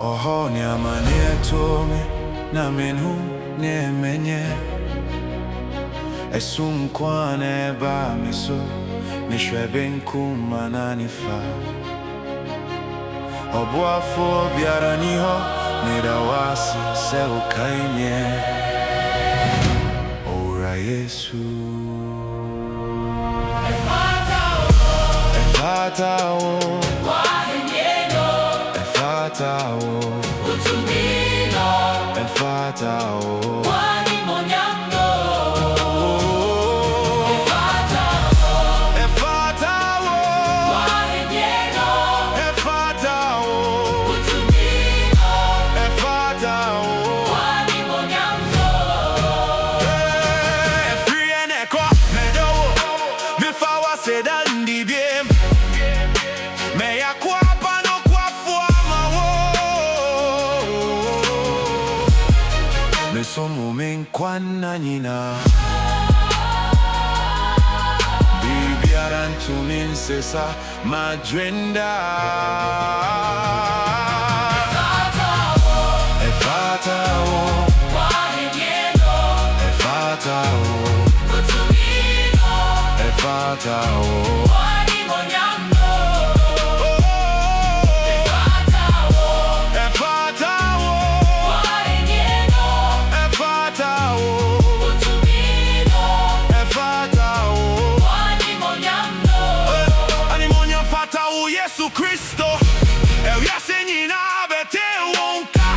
Oho nyama nietomi na menu niemenye Esum kwane ba miso Mishwebe nkuma na nifa Obuafo biara niho Nidawasi se ukainye Ora Yesu Efata o Efata o Utumino Efata o Wani monyamno Efata Efata o Wahenyeno Efata o Utumino Efata o Wani monyamno Free and echo medo Mifawa sedandi biem Me ya kwapa no kwafua mawo Me somo menkwana nyina Bibiara ntumi nsesa madwenda Efata o Wahenyeno Efata o Utumino Efata o Wani monyamno Efata Efata o Wahenyeno Efata o Utumino Efata o Wani monyamno Animonyo fata o Yesu Kristo Ewiase nyina bete wonka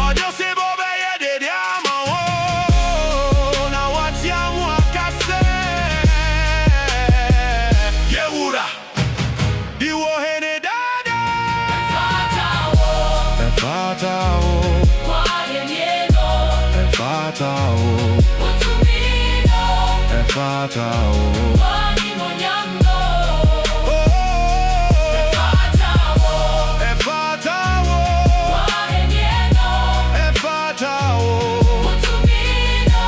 Ojo se bobe ye de ama o Na wati amu akase Yewura Diwo hene dada Efata o Wahenyeno Efata o Utumino Efata o Wani monyamno Efata Efata o Wahenyeno Efata o Utumino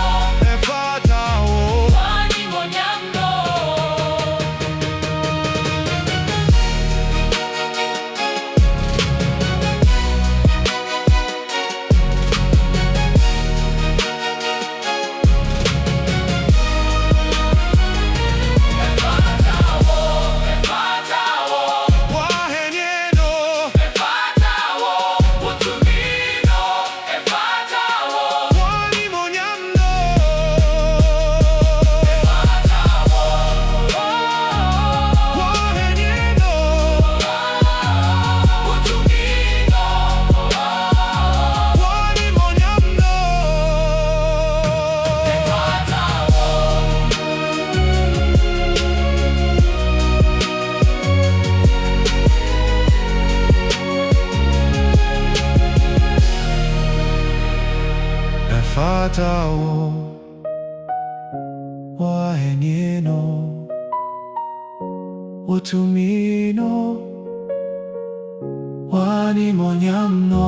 Efata o Wani monyamno Wahenyeno Wani monyamno Wahenyeno Wani monyamno Efata o Wahenyeno Utumino Wani monyamno